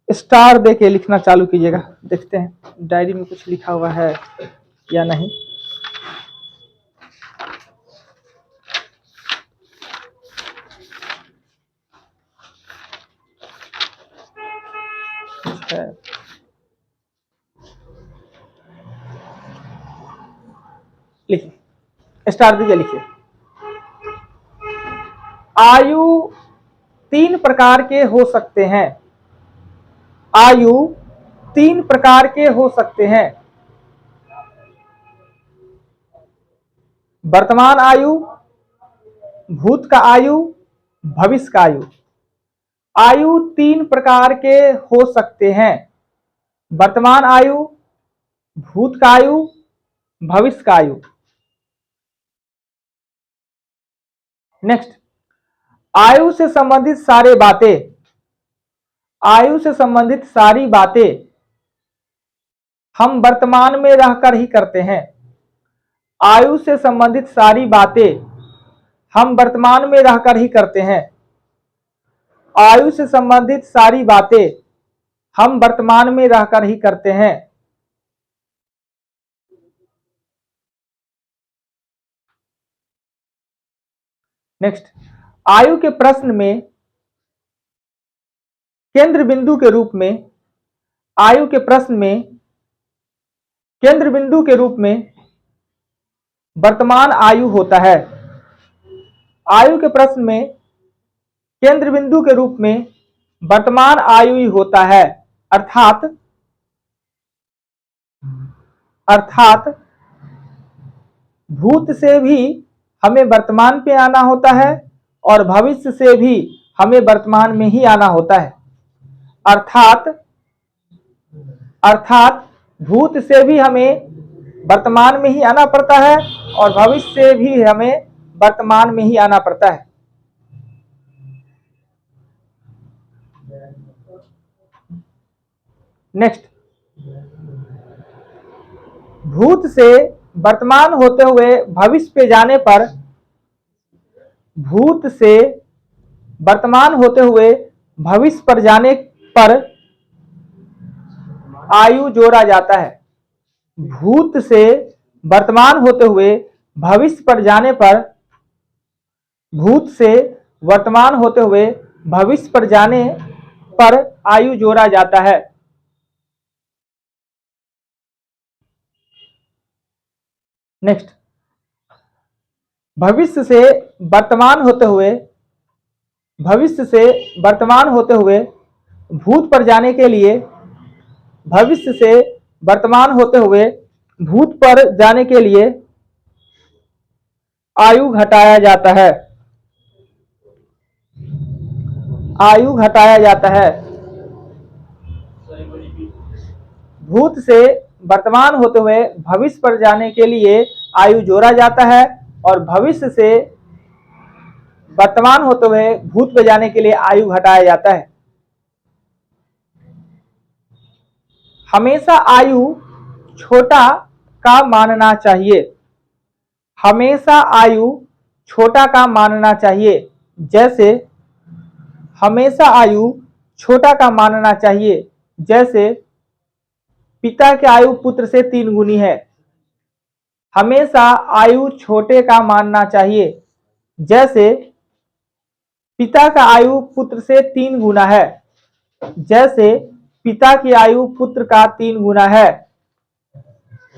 Star दे के लिखना चालू कीजिएगा। देखते हैं डायरी में कुछ लिखा हुआ है या नहीं। लिखिए, स्टार दीजिए, लिखिए। आयु 3 प्रकार के हो सकते हैं। आयु 3 प्रकार के हो सकते हैं। वर्तमान आयु, भूत का आयु, भविष्य का आयु। आयु 3 प्रकार के हो सकते हैं। वर्तमान आयु, भूत का आयु, भविष्य का आयु। नेक्स्ट, आयु से संबंधित सारी बातें, आयु से संबंधित सारी बातें हम वर्तमान में रहकर ही करते हैं। आयु से संबंधित सारी बातें हम वर्तमान में रहकर ही करते हैं। आयु से संबंधित सारी बातें हम वर्तमान में रहकर ही करते हैं। नेक्स्ट, आयु के प्रश्न में केंद्र बिंदु के रूप में, आयु के प्रश्न में केंद्र बिंदु के रूप में वर्तमान आयु होता है। आयु के प्रश्न में केंद्र बिंदु के रूप में वर्तमान आयु ही होता है। अर्थात भूत से भी हमें वर्तमान पे आना होता है और भविष्य से भी हमें वर्तमान में ही आना होता है। अर्थात भूत से भी हमें वर्तमान में ही आना पड़ता है और भविष्य से भी हमें वर्तमान में ही आना पड़ता है। नेक्स्ट, भूत से वर्तमान होते हुए भविष्य पे जाने पर, भूत से वर्तमान होते हुए भविष्य पर जाने पर आयु जोड़ा जाता है। भूत से वर्तमान होते हुए भविष्य पर जाने पर, भूत से वर्तमान होते हुए भविष्य पर जाने पर आयु जोड़ा जाता है। नेक्स्ट, भविष्य से वर्तमान होते हुए, भविष्य से वर्तमान होते हुए भूत पर जाने के लिए, भविष्य से वर्तमान होते हुए भूत पर जाने के लिए आयु घटाया जाता है। आयु घटाया जाता है। भूत से वर्तमान होते हुए भविष्य पर जाने के लिए आयु जोड़ा जाता है और भविष्य से वर्तमान होते हुए भूत पर जाने के लिए आयु घटाया जाता है। हमेशा आयु छोटा का मानना चाहिए। हमेशा आयु छोटा का मानना चाहिए। जैसे हमेशा आयु छोटा का मानना चाहिए, जैसे पिता की आयु पुत्र से 3 गुनी है। हमेशा आयु छोटे का मानना चाहिए, जैसे पिता का आयु पुत्र से 3 गुना है। जैसे पिता की आयु पुत्र का 3 गुना है।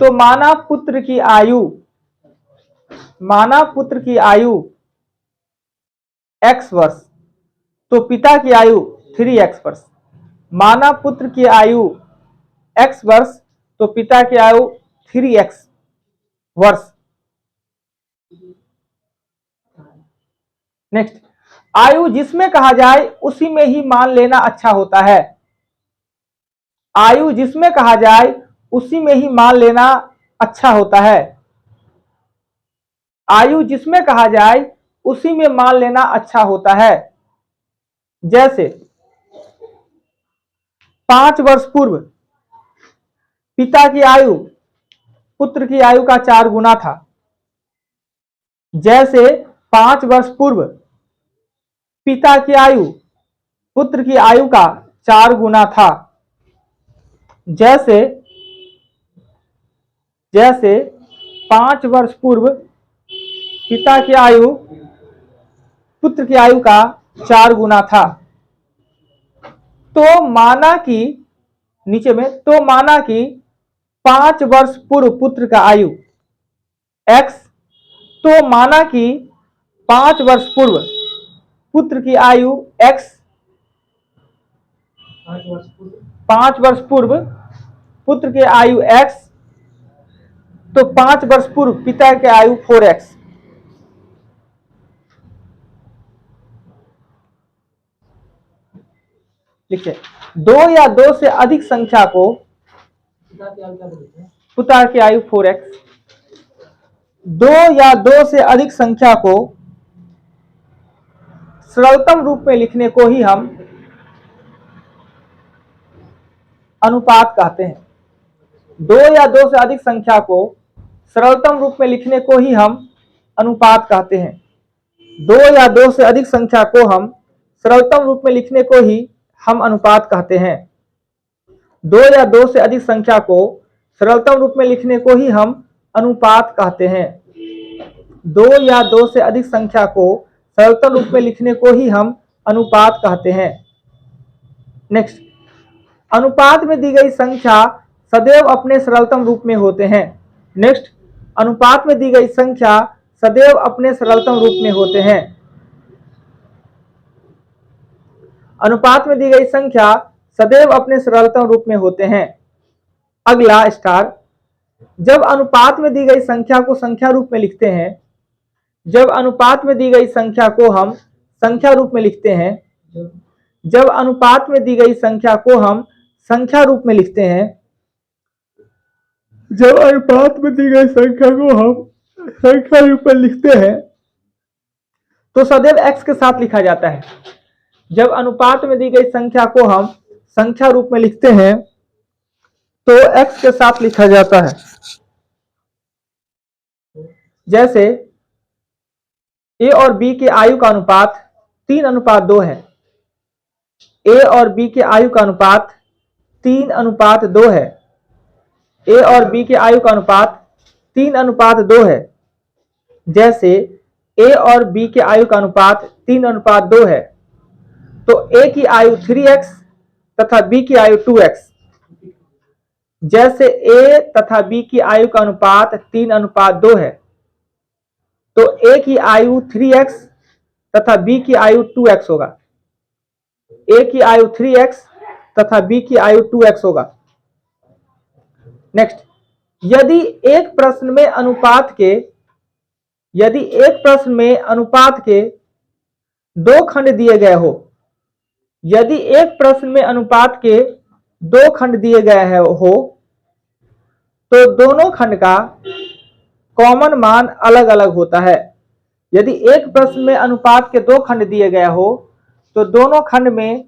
तो माना पुत्र की आयु x वर्ष, तो पिता की आयु 3x वर्ष। माना पुत्र की आयु x वर्ष, तो पिता की आयु 3x वर्ष। नेक्स्ट, आयु जिसमें कहा जाए उसी में ही मान लेना अच्छा होता है। आयु जिसमें कहा जाए उसी में ही मान लेना अच्छा होता है। आयु जिसमें कहा जाए उसी में मान लेना अच्छा होता है। जैसे 5 वर्ष पूर्व पिता की आयु पुत्र की आयु का 4 गुना था। जैसे 5 वर्ष पूर्व पिता की आयु पुत्र की आयु का 4 गुना था। जैसे जैसे 5 वर्ष पूर्व पिता की आयु पुत्र की आयु का 4 गुना था। तो माना कि नीचे में तो माना कि 5 वर्ष पूर्व पुत्र का आयु x, तो माना कि 5 वर्ष पूर्व पुत्र की आयु x, 5 वर्ष पूर्व पुत्र की आयु x, तो 5 वर्ष पूर्व पिता की आयु 4x। लिखिए 2 या 2 से अधिक संख्या को पिता की आयु 4x, 2 या 2 से अधिक संख्या को सरलतम रूप में लिखने को ही हम अनुपात कहते हैं। 2 या 2 से अधिक संख्या को सरलतम रूप में लिखने को ही हम अनुपात कहते हैं। 2 या 2 से अधिक संख्या को हम सरलतम रूप में लिखने को ही हम अनुपात कहते हैं। 2 या 2 से अधिक संख्या को सरलतम रूप में लिखने को ही हम अनुपात कहते हैं। 2 या 2 से अधिक संख्या को सरलतम रूप में लिखने को ही हम अनुपात कहते हैं। नेक्स्ट, अनुपात में दी गई संख्या सदैव अपने सरलतम रूप में होते हैं। नेक्स्ट, अनुपात में दी गई संख्या सदैव अपने सरलतम रूप में होते हैं। अनुपात में दी गई संख्या सदैव अपने सरलतम रूप में होते हैं। अगला स्टार, जब अनुपात में दी गई संख्या को संख्या रूप में लिखते हैं, जब अनुपात में दी गई संख्या को हम संख्या रूप में लिखते हैं, जब अनुपात में दी गई संख्या को हम संख्या रूप में लिखते हैं, जब अनुपात में दी गई संख्या को हम संख्या रूप में लिखते हैं, तो सदैव x के साथ लिखा जाता है। जब अनुपात में दी गई संख्या को हम संख्या रूप में लिखते हैं तो x के साथ लिखा जाता है। जैसे a और b के आयु का अनुपात 3:2 है। a और b के आयु का अनुपात 3:2 है। a और b के आयु का अनुपात 3:2 है। जैसे a और b के आयु का अनुपात 3:2 है, तो a की आयु 3x तथा b की आयु 2x। जैसे a तथा b की आयु का अनुपात 3:2 है, तो a की आयु 3x तथा b की आयु 2x होगा। a की आयु 3x तथा b की आयु 2x होगा। नेक्स्ट, यदि एक प्रश्न में अनुपात के 2 खंड दिए गए हो, यदि एक प्रश्न में अनुपात के 2 खंड दिए गए हो, तो दोनों खंड का कॉमन मान अलग अलग होता है। यदि एक प्रश्न में अनुपात के 2 खंड दिए गए हो, तो दोनों खंड में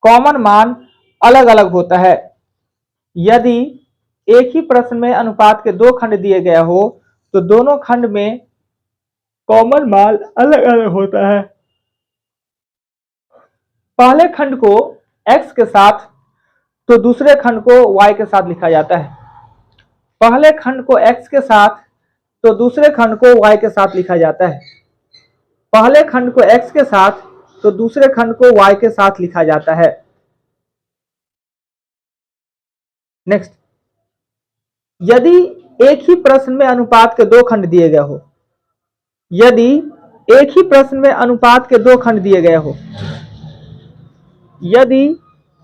कॉमन मान अलग अलग होता है। यदि एक ही प्रश्न में अनुपात के 2 खंड दिए गए हो, तो दोनों खंड में कॉमन मान अलग अलग होता है। पहले खंड को x के साथ तो दूसरे खंड को y के साथ लिखा जाता है। पहले खंड को x के साथ तो दूसरे खंड को y के साथ लिखा जाता है। पहले खंड को x के साथ तो दूसरे खंड को y के साथ लिखा जाता है। नेक्स्ट, यदि एक ही प्रश्न में अनुपात के 2 खंड दिए गए हो, यदि एक ही प्रश्न में अनुपात के 2 खंड दिए गए हो, यदि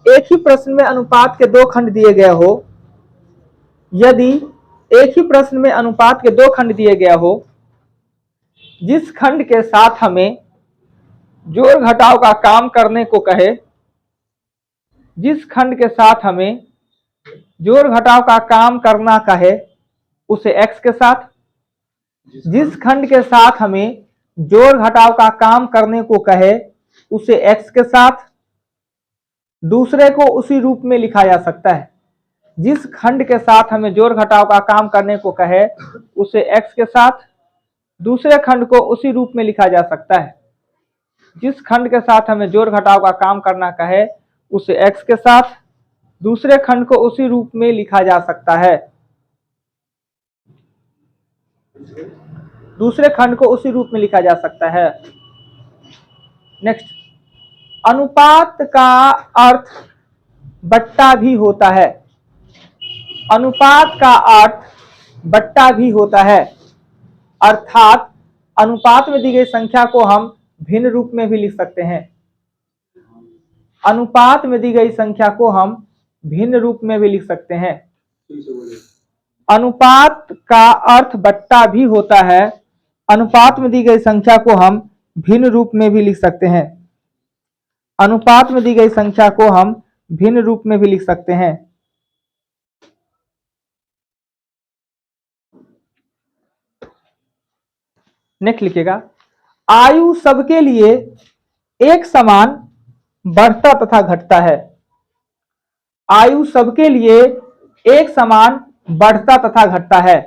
एक ही प्रश्न में अनुपात के 2 खंड दिए गए हो, यदि एक ही प्रश्न में अनुपात के 2 खंड दिए गए हो, जिस खंड के साथ हमें जोड़ घटाव का काम करने को कहे, जिस खंड के साथ हमें जोड़ घटाव का काम करना कहे उसे x के साथ, जिस खंड के साथ हमें जोड़ घटाव का काम करने को कहे उसे x के साथ, दूसरे को उसी रूप में लिखा जा सकता है। जिस खंड के साथ हमें जोड़ घटाव का काम करने को कहे उसे x के साथ, दूसरे खंड को उसी रूप में लिखा जा सकता है। जिस खंड के साथ हमें जोड़ घटाव का काम करना कहे उसे x के साथ, दूसरे खंड को उसी रूप में लिखा जा सकता है, दूसरे खंड को उसी रूप में लिखा जा सकता है। नेक्स्ट, अनुपात का अर्थ बट्टा भी होता है। अनुपात का अर्थ बट्टा भी होता है, अर्थात अनुपात में दी गई संख्या को हम भिन्न रूप में भी लिख सकते हैं। अनुपात में दी गई संख्या को हम भिन्न रूप में भी लिख सकते हैं। अनुपात का अर्थ बट्टा भी होता है, अनुपात में दी गई संख्या को हम भिन्न रूप में भी लिख सकते हैं। अनुपात में दी गई संख्या को हम भिन्न रूप में भी लिख सकते हैं। नेक्स्ट लिखिएगा, आयु सबके लिए एक समान बढ़ता तथा घटता है। आयु सबके लिए एक समान बढ़ता तथा घटता है।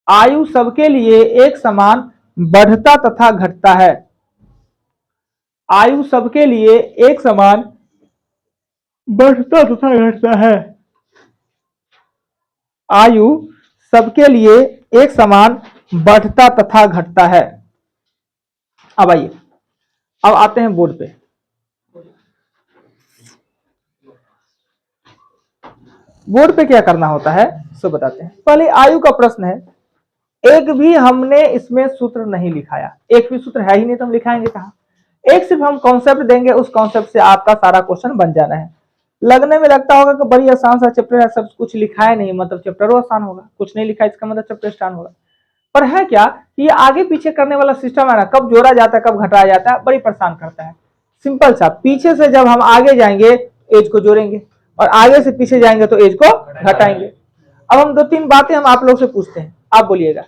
आयु सबके लिए एक समान बढ़ता तथा घटता है। आयु सबके लिए एक समान बढ़ता तथा घटता है। आयु सबके लिए एक समान बढ़ता तथा घटता है। अब आइए, अब आते हैं बोर्ड पे। बोर्ड पे क्या करना होता है सो बताते हैं। पहले आयु का प्रश्न है, एक भी हमने इसमें सूत्र नहीं लिखाया, एक भी सूत्र है ही नहीं तो हम लिखाएंगे कहाँ। एक सिर्फ हम कॉन्सेप्ट देंगे, उस कॉन्सेप्ट से आपका सारा क्वेश्चन बन जाना है। लगने में लगता होगा कि बड़ी आसान सा चैप्टर है, सब कुछ लिखा है नहीं मतलब चैप्टर आसान होगा, कुछ नहीं लिखा इसका मतलब चैप्टर स्टार्ट होगा। पर है क्या कि ये आगे पीछे करने वाला सिस्टम है ना, कब जोड़ा जाता है कब घटाया जाता है, बड़ी परेशान करता है। सिंपल सा, पीछे से जब हम आगे जाएंगे एज को जोड़ेंगे और आगे से पीछे जाएंगे तो एज को घटाएंगे। अब हम दो तीन बातें हम आप लोग से पूछते हैं, आप बोलिएगा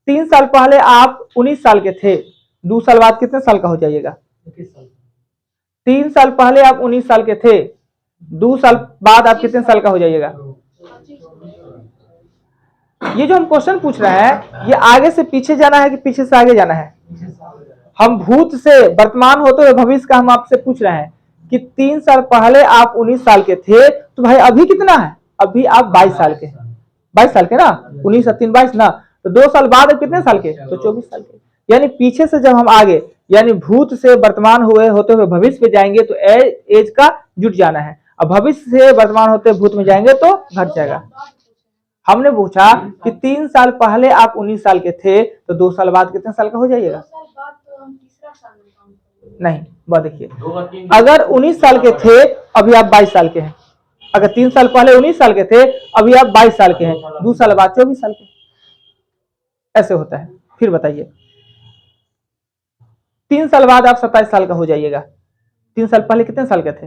3 साल पहले आप 19 साल के थे, 2 साल बाद कितने साल का हो जाइएगा? 3 साल पहले आप 19 साल के थे, 2 साल बाद आप कितने साल का हो जाइएगा? ये जो हम क्वेश्चन पूछ रहे हैं, ये आगे से पीछे जाना है कि पीछे से आगे जाना है? हम भूत से वर्तमान होते हुए भविष्य का हम आपसे पूछ रहे हैं कि 3 साल पहले आप 19 साल के थे, तो भाई अभी कितना है? अभी आप 22 साल के, 22 साल के ना, 19 और 3 22 ना, तो 2 साल बाद अब कितने साल के? तो 24 साल के। यानी पीछे से जब हम आगे यानी भूत से वर्तमान हुए होते हुए भविष्य में जाएंगे तो एज का जुट जाना है, अब भविष्य से वर्तमान होते भूत में जाएंगे तो घट जाएगा। हमने पूछा कि 3 साल पहले आप 19 साल के थे, तो 2 साल बाद कितने साल का हो जाइएगा? नहीं, बात देखिए, अगर 19 साल के थे अभी आप 22 साल के हैं, अगर 3 साल पहले 19 साल के थे अभी आप 22 साल के हैं, 2 साल बाद 24 साल के, ऐसे होता है। फिर बताइए, 3 साल बाद आप 27 साल का हो जाइएगा, 3 साल पहले कितने साल के थे?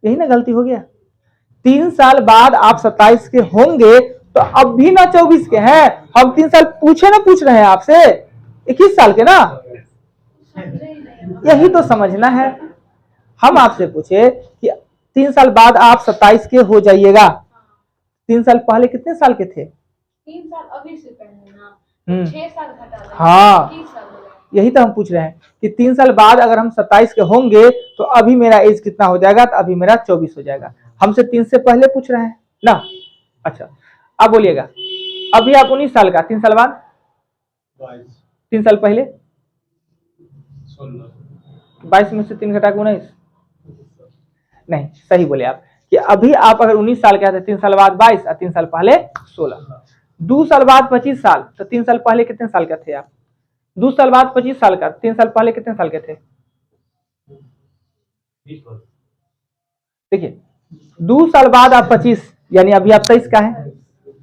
यही ना गलती हो गया। 3 साल बाद आप 27 के होंगे तो अब भी ना 24 के हैं। हम 3 साल पूछ रहे हैं आपसे 21 साल के ना, यही तो समझना है। हम आपसे पूछे कि 3 साल बाद आप 27 के हो जाइएगा, 3 साल पहले कितने साल के थे? 3 साल अभी से पहले ना 6 साल घटा, हाँ, यही तो हम पूछ रहे हैं कि 3 साल बाद अगर हम 27 के होंगे तो अभी मेरा एज कितना हो जाएगा? तो अभी मेरा 24 हो जाएगा। हमसे 3 से पहले पूछ रहे हैं ना। अच्छा, अब बोलिएगा, अभी आप 19 साल का, 3 साल बाद 3 साल पहले 22 में से 3 घटा के 19, नहीं सही बोले आप कि अभी आप अगर 19 साल के थे, 3 साल बाद 22 और 3 साल पहले 16, 2 साल बाद 25 साल, तो 3 साल पहले कितने साल का थे आप? 2 साल बाद 25 साल का, 3 साल पहले कितने साल के थे? देखिए, 2 साल बाद आप 25 यानी अभी आप 23 का है,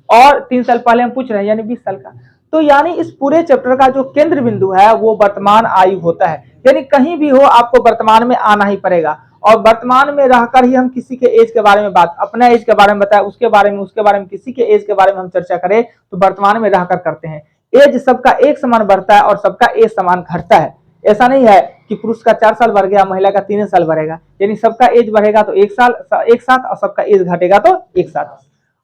और 3 साल पहले हम पूछ रहे हैं यानी 20 साल का। तो यानी इस पूरे चैप्टर का जो केंद्र बिंदु है वो वर्तमान आयु होता है, यानी कहीं भी हो आपको वर्तमान में आना ही पड़ेगा, और वर्तमान में रहकर ही हम किसी के एज के बारे में बात, अपने एज के बारे में बताए, उसके बारे में किसी के एज के बारे में हम चर्चा करें तो वर्तमान में रहकर करते हैं। एज सबका एक समान बढ़ता है और सबका एज समान घटता है। ऐसा नहीं है कि पुरुष का 4 साल बढ़ गया, महिला का 3 साल बढ़ेगा, यानी सबका एज बढ़ेगा तो 1 साल एक साथ, और सबका एज घटेगा तो एक साथ।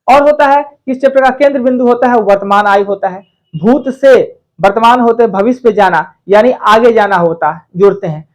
और होता है इस चैप्टर का केंद्र बिंदु होता है वर्तमान आयु होता है। भूत से वर्तमान होते भविष्य पे जाना यानी आगे जाना होता है, जोड़ते हैं।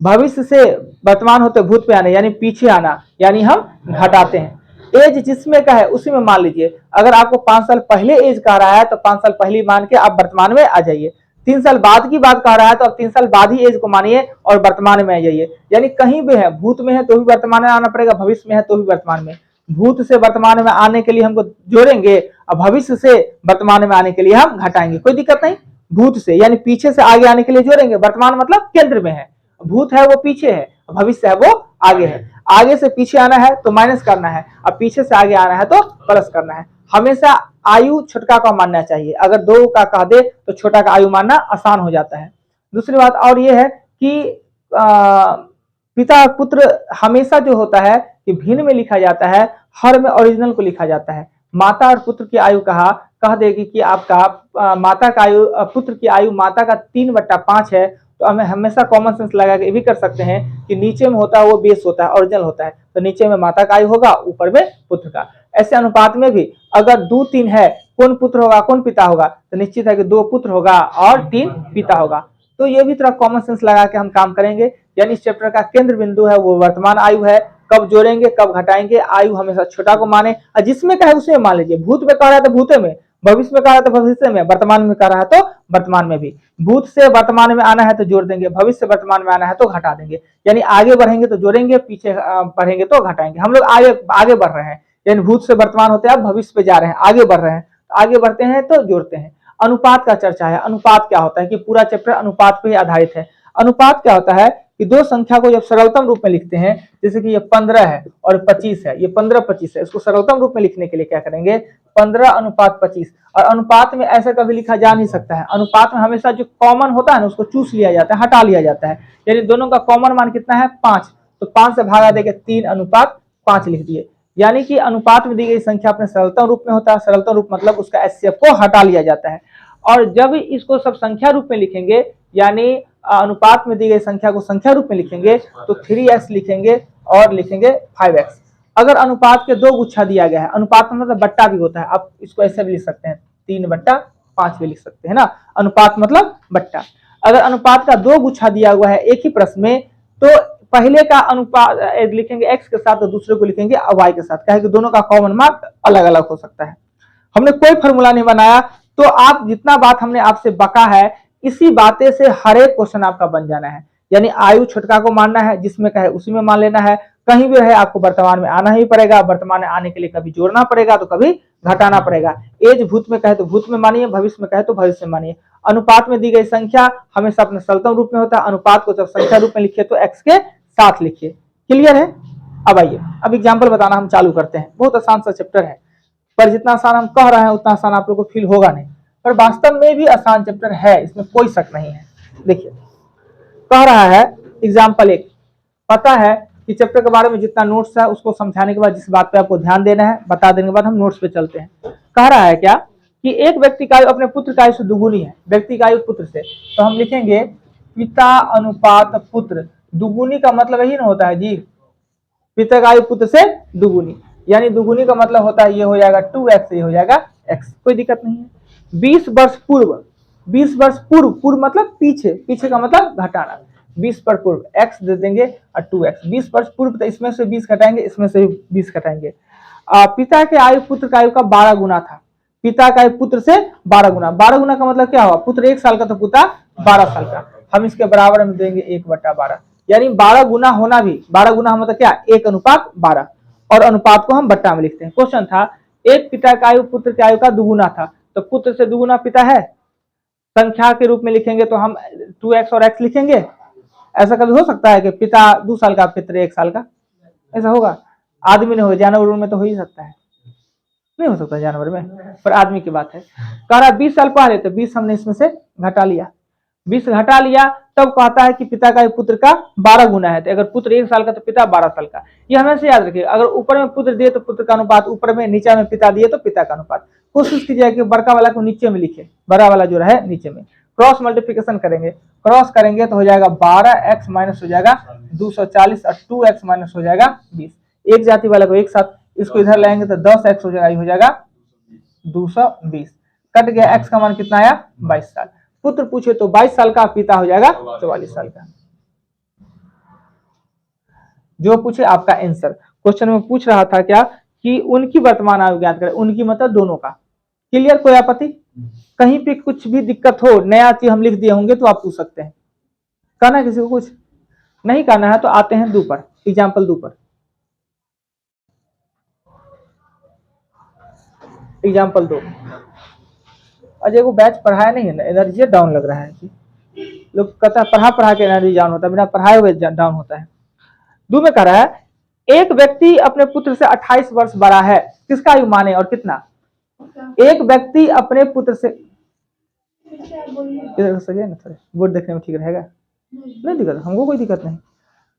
भविष्य से वर्तमान होते भूत पे आने यानी पीछे आना, यानी हम घटाते हैं। एज जिसमें का है उसी में मान लीजिए। अगर आपको 5 साल पहले एज कह रहा है तो 5 साल पहले मान के आप वर्तमान में आ जाइए। 3 साल बाद की बात कह रहा है तो आप 3 साल बाद ही एज को मानिए और वर्तमान में आ जाइए। यानी कहीं भी है, भूत में है तो भी वर्तमान में आना पड़ेगा, भविष्य में है तो भी वर्तमान में। भूत से वर्तमान में आने के लिए हमको जोड़ेंगे और भविष्य से वर्तमान में आने के लिए हम घटाएंगे, कोई दिक्कत नहीं। भूत से यानी पीछे से आगे आने के लिए जोड़ेंगे। वर्तमान मतलब केंद्र में है, भूत है वो पीछे है, भविष्य है वो आगे है। आगे से पीछे आना है तो माइनस करना है, और पीछे से आगे आना है तो प्लस करना है। हमेशा आयु छोटका का मानना चाहिए। अगर दो का कह दे तो छोटा का आयु मानना आसान हो जाता है। दूसरी बात और ये है कि पिता और पुत्र हमेशा जो होता है कि भिन्न में लिखा जाता है, हर में ओरिजिनल को लिखा जाता है। माता और पुत्र की आयु कह देगी कि आपका माता का आयु पुत्र की आयु माता का 3/5 है, तो हमें हमेशा कॉमन सेंस लगा के भी कर सकते हैं कि नीचे में होता है वो बेस होता है, ओरिजिनल होता है, तो नीचे में माता का आयु होगा, ऊपर में पुत्र का। ऐसे अनुपात में भी अगर 2-3 है, कौन पुत्र होगा कौन पिता होगा, तो निश्चित है कि 2 पुत्र होगा और 3 पिता होगा। तो ये भी थोड़ा कॉमन सेंस लगा के हम काम करेंगे। यानी इस चैप्टर का केंद्र बिंदु है वो वर्तमान आयु है। कब जोड़ेंगे कब घटाएंगे, आयु हमेशा छोटा को माने, और जिसमें कहे उसे मान लीजिए। भूत में कह रहा है तो भूते में, भविष्य में कह रहा है तो भविष्य में, वर्तमान में कह रहा है तो वर्तमान में भी। भूत से वर्तमान में आना है तो जोड़ देंगे, भविष्य से वर्तमान में आना है तो घटा देंगे। यानी आगे बढ़ेंगे तो जोड़ेंगे, पीछे बढ़ेंगे तो घटाएंगे। हम लोग आगे बढ़ रहे हैं, यानी भूत से वर्तमान होते हैं, अब भविष्य पे जा रहे हैं, आगे बढ़ रहे हैं, आगे बढ़ते हैं तो जोड़ते हैं। अनुपात का चर्चा है। अनुपात क्या होता है कि पूरा चैप्टर अनुपात पे ही आधारित है। अनुपात क्या होता है कि दो संख्या को जब सरलतम रूप में लिखते हैं, जैसे कि ये 15 है और 25 है, ये 15-25 है, इसको सरलतम रूप में लिखने के लिए क्या करेंगे, 15:25। और अनुपात में ऐसा कभी लिखा जा नहीं सकता है। अनुपात में हमेशा जो कॉमन होता है ना उसको चूस लिया जाता है, हटा लिया जाता है। यानी दोनों का कॉमन मान कितना है 5, तो 5 से भागा देके 3:5 लिख दिए। यानी कि अनुपात में दी गई संख्या अपने सरलतम रूप में होता है। सरलतम रूप मतलब उसका एचसीएफ को हटा लिया जाता है। और जब इसको सब संख्या रूप में लिखेंगे, यानी अनुपात में दी गई संख्या को संख्या रूप में लिखेंगे तो 3x लिखेंगे और लिखेंगे 5x। अगर अनुपात के 2 गुच्छा दिया गया है, अनुपात में मतलब बट्टा भी होता है, आप इसको ऐसे भी लिख सकते हैं, 3/5 भी लिख सकते हैं ना, अनुपात मतलब बट्टा। अगर अनुपात का 2 गुच्छा दिया हुआ है एक ही प्रश्न में, तो पहले का अनुपात लिखेंगे x के साथ और दूसरे को लिखेंगे y के साथ, कहे कि दोनों का कॉमन मार्क अलग अलग हो सकता है। हमने कोई फॉर्मूला नहीं बनाया, तो आप जितना बात हमने आपसे बका है इसी बातें से हर एक क्वेश्चन आपका बन जाना है। यानी आयु छोटका को मानना है, जिसमें कहे उसी में मान लेना है। कहीं भी रहे आपको वर्तमान में आना ही पड़ेगा, वर्तमान में आने के लिए कभी जोड़ना पड़ेगा तो कभी घटाना पड़ेगा। एज भूत में कहे तो भूत में मानिए, भविष्य में कहे तो भविष्य में मानिए। अनुपात में दी गई संख्या हमेशा अपने सरलतम रूप में होता है। अनुपात को जब संख्या रूप में लिखिए तो x के साथ लिखिए। क्लियर है? अब आइए अब एग्जाम्पल बताना हम चालू करते हैं। बहुत आसान सा चैप्टर है, पर जितना आसान हम कह रहे हैं उतना आसान आप लोग को फील होगा नहीं, पर वास्तव में भी आसान चैप्टर है, इसमें कोई शक नहीं है। देखिए कह रहा है एग्जाम्पल 1, पता है कि चैप्टर के बारे में जितना नोट्स है उसको समझाने के बाद जिस बात पे आपको ध्यान देना है बता देने के बाद हम नोट्स पे चलते हैं। कह रहा है क्या कि एक व्यक्ति का आयु अपने पुत्र का आयु से दुगुनी है, व्यक्ति का आयु पुत्र से, तो हम लिखेंगे पिता अनुपात पुत्र। दुगुनी का मतलब यही ना होता है जी, पिता का आयु पुत्र से दुगुनी, यानी दुगुनी का मतलब होता है ये हो जाएगा 2x, ये हो जाएगा x, कोई दिक्कत नहीं है। 20 वर्ष पूर्व, 20 वर्ष पूर्व, पूर्व मतलब पीछे, पीछे का मतलब घटाना, 20 पर पूर्व x दे देंगे और 2x। 20 वर्ष पूर्व तो इसमें से 20 घटाएंगे, इसमें से 20 घटाएंगे। पिता के आयु पुत्र का आयु का 12 गुना था, पिता का आयु पुत्र से 12 गुना। 12 गुना का मतलब क्या हुआ, पुत्र 1 साल का तो पिता 12 साल का, हम इसके बराबर में देंगे 1/12, यानी 12 गुना होना भी, 12 गुना मतलब क्या 1:12, और अनुपात को हम बट्टा में लिखते हैं। क्वेश्चन था एक पिता का आयु पुत्र के आयु का दुगुना था, तो पुत्र से दुगुना पिता है, संख्या के रूप में लिखेंगे तो हम 2x और x लिखेंगे। ऐसा कभी हो सकता है कि पिता 2 साल का पुत्र 1 साल का, ऐसा होगा? आदमी नहीं होगा, जानवर में तो हो ही सकता है, नहीं हो सकता जानवर में, पर आदमी की बात है। कह रहा 20 साल पहले, तो 20 हमने इसमें से घटा लिया, 20 घटा लिया, तब कहता है कि पिता का पुत्र का 12 गुना है, तो अगर पुत्र 1 साल का तो पिता 12 साल का। ये हमेशा याद रखिए, अगर ऊपर में पुत्र दिए तो पुत्र का अनुपात ऊपर में, नीचे में पिता दिए तो पिता का अनुपात। कोशिश कीजिए कि बड़का वाला को नीचे में लिखे, बड़ा वाला जो है नीचे में। क्रॉस मल्टीप्लिकेशन करेंगे, क्रॉस करेंगे तो हो जाएगा 12x माइनस हो जाएगा 240 और 2x माइनस हो जाएगा 20। एक जाति वाला को एक साथ, इसको इधर लाएंगे तो 10x हो जाएगा, ये हो जाएगा 220। कट गया, x का मान कितना आया 22 साल। पुत्र पूछे तो 22 साल का, पिता हो जाएगा 44 साल का। जो पूछे आपका आंसर। क्वेश्चन में पूछ रहा था क्या कि उनकी वर्तमान आयु ज्ञात करें, उनकी मतलब दोनों का। क्लियर, कोई आपत्ति? कहीं पे कुछ भी दिक्कत हो, नया चीज हम लिख दिए होंगे तो आप पूछ सकते हैं। कहना है किसी को? कुछ नहीं करना है तो आते हैं 2 पर, एग्जाम्पल 2 पर। एग्जाम्पल 2, अजय को बैच पढ़ाया नहीं है ना, एनर्जी डाउन लग रहा है जी। लोग कहता है पढ़ा के एनर्जी डाउन होता है, बिना पढ़ाए हुए डाउन होता है। 2 में कह रहा है एक व्यक्ति अपने पुत्र से 28 वर्ष बड़ा है, किसका आयु माने और कितना? एक व्यक्ति अपने पुत्र से, इधर सही है ना, थोड़े बोर्ड देखने में ठीक रहेगा, नहीं दिक्कत, हमको कोई दिक्कत नहीं।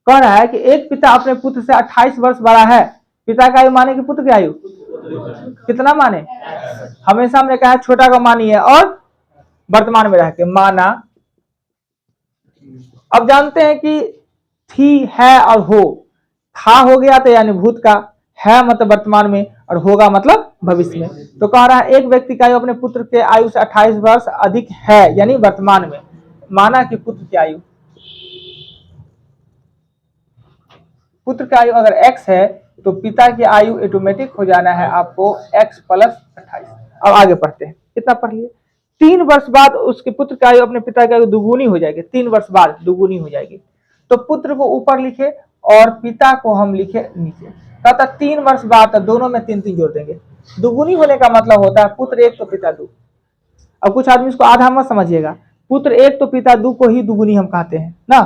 कह रहा है कि एक पिता अपने पुत्र से 28 वर्ष बड़ा है, पिता का आयु माने कि पुत्र की आयु? कितना माने? हमेशा हमने कहा छोटा का मानिए और वर्तमान में रह के माना। अब जानते हैं कि थी, है और हो, था हो गया तो यानी भूत का, है मतलब वर्तमान में और होगा मतलब भविष्य में। तो कह रहा है एक व्यक्ति का आयु अपने पुत्र के आयु से 28 वर्ष अधिक है, यानी वर्तमान में। माना कि पुत्र की आयु, पुत्र की आयु अगर x है तो पिता की आयु ऑटोमेटिक हो जाना है आपको x प्लस 28। अब आगे पढ़ते हैं, कितना पढ़ लिए? 3 वर्ष बाद उसके पुत्र की आयु अपने पिता की आयु दुगुनी हो जाएगी, 3 वर्ष बाद दुगुनी हो जाएगी। तो पुत्र को ऊपर लिखे और पिता को हम लिखे नीचे। कहता 3 वर्ष बाद, तो दोनों में 3 3 जोड़ देंगे। दुगुनी होने का मतलब होता है पुत्र 1 तो पिता 2। अब कुछ आदमी इसको आधा मत समझिएगा, पुत्र 1 तो पिता 2 को ही दुगुनी हम कहते हैं ना।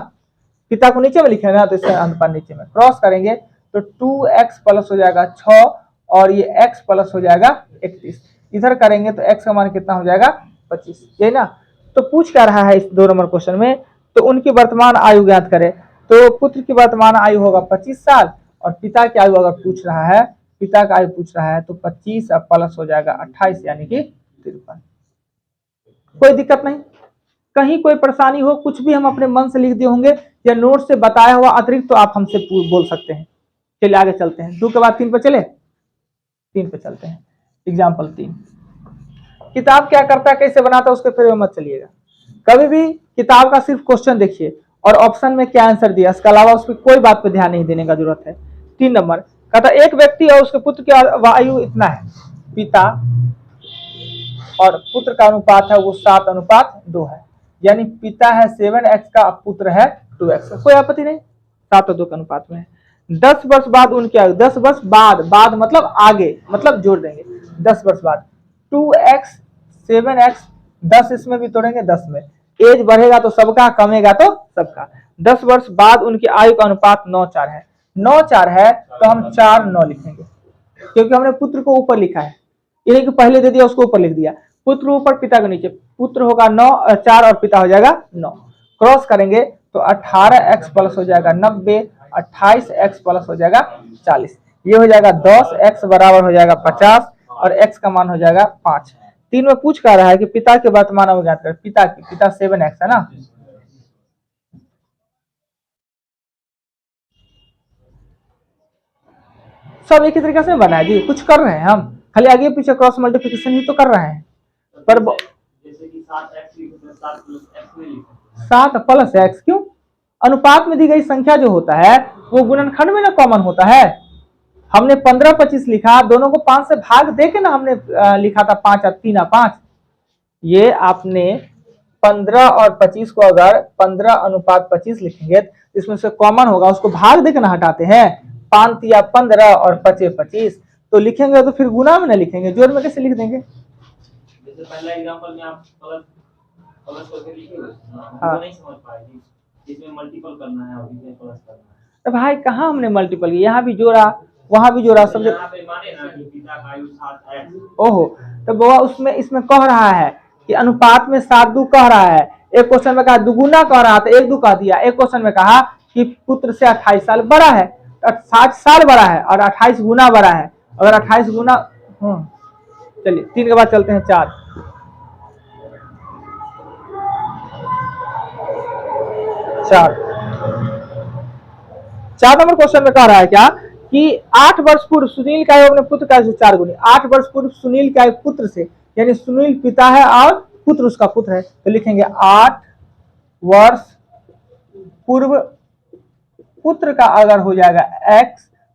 पिता को नीचे में लिखे ना, तो इससे अनुपात नीचे में क्रॉस करेंगे तो 2x प्लस हो जाएगा 6 और ये x प्लस हो जाएगा 31। इधर करेंगे तो x का मान कितना हो जाएगा? 25, ये ना। तो पूछ क्या रहा है इस 2 नंबर क्वेश्चन में, तो उनकी वर्तमान आयु ज्ञात करें। तो पुत्र की वर्तमान आयु होगा 25 साल और पिता की आयु अगर पूछ रहा है, पिता का आयु पूछ रहा है तो 25 और प्लस हो जाएगा 28 यानी कि 53। कोई दिक्कत नहीं, कहीं कोई परेशानी हो, कुछ भी हम अपने मन से लिख दिए होंगे या नोट से बताया हुआ अतिरिक्त तो आप हमसे बोल सकते हैं। चलिए आगे चलते हैं, 2 के बाद 3 पे चले, 3 पे चलते हैं। एग्जाम्पल 3, किताब क्या करता है कैसे बनाता है उसके फिर मत चलिएगा। कभी भी किताब का सिर्फ क्वेश्चन देखिए और ऑप्शन में क्या आंसर दिया, इसके अलावा उस पर कोई बात पे ध्यान नहीं देने का जरूरत है। 3 नंबर कहता एक व्यक्ति और उसके पुत्र की आयु इतना है, पिता और पुत्र का अनुपात है वो 7:2 है, यानी पिता है 7x का, पुत्र है 2x का। कोई आपत्ति नहीं, 7:2 के अनुपात में है। 10 वर्ष बाद उनकी आयु, 10 वर्ष बाद, बाद मतलब आगे, मतलब जोड़ देंगे 10 वर्ष बाद 2x 7x, 10 इसमें भी तोड़ेंगे 10 में, एज बढ़ेगा तो सबका, कमेगा तो सबका। 10 वर्ष बाद उनकी आयु का अनुपात 9:4 है। 9:4 है तो हम 4:9 लिखेंगे, क्योंकि हमने पुत्र को ऊपर लिखा है, ये कि पहले दे दिया उसको ऊपर लिख दिया। पुत्र ऊपर पिता के नीचे, पुत्र होगा 4 और पिता हो जाएगा 9। क्रॉस करेंगे तो 18x प्लस हो जाएगा 90, 28x प्लस हो जाएगा 40, ये हो जाएगा 10x बराबर हो जाएगा 50 और x का मान हो जाएगा 5। 3 में पूछ कर रहा है कि पिता के वर्तमान आयु ज्ञात करें। पिता की, पिता 7x है ना, सब एक ही तरीके से बना है जी, कुछ कर रहे हैं हम, खाली आगे पीछे क्रॉस मल्टीप्लिकेशन ही तो कर रहे हैं। पर जैसे कि 7 प्लस x क्यों? अनुपात में दी गई संख्या जो होता है वो गुणनखंड में ना कॉमन होता है। हमने 15-25 लिखा, दोनों को 5 से भाग दे के ना हमने लिखा था 5 और 3 और 5। ये आपने 15 और 25 को अगर 15:25 लिखेंगे इसमें से कॉमन होगा, उसको भाग दे के ना हटाते हैं, 5 या 15 और 25, तो लिखेंगे तो फिर गुना में ना लिखेंगे, जोड़ में कैसे लिख देंगे? जैसे पहला एग्जांपल में आप प्लस करके लिखेंगे, हाँ, नहीं समझ पाएंगे, इसमें मल्टीपल करना है और इसमें प्लस करना है। तो भाई कहाँ हमने मल्टीपल किया, यहाँ भी जोड़ा वहां भी जोड़ा, सब यहाँ पे माने ना कि पिता का आयु 7x। ओहो, तो वो उसमें इसमें कह रहा है कि अनुपात में 7:2 कह रहा है। एक क्वेश्चन में कहा दुगुना कह रहा था, 1:2 कह दिया। एक क्वेश्चन में कहा कि पुत्र से 28 साल बड़ा है, 60 साल बड़ा है और 28 गुना बड़ा है। अगर 28 गुना, चलिए 3 के बाद चलते हैं 4 नंबर क्वेश्चन में कह रहा है क्या कि 8 वर्ष पूर्व सुनील का अपने पुत्र का 4 गुनी, 8 वर्ष पूर्व सुनील का पुत्र से, यानी सुनील पिता है और पुत्र उसका पुत्र है, तो लिखेंगे 8 वर्ष पूर्व पुत्र का अगर हो जाएगा x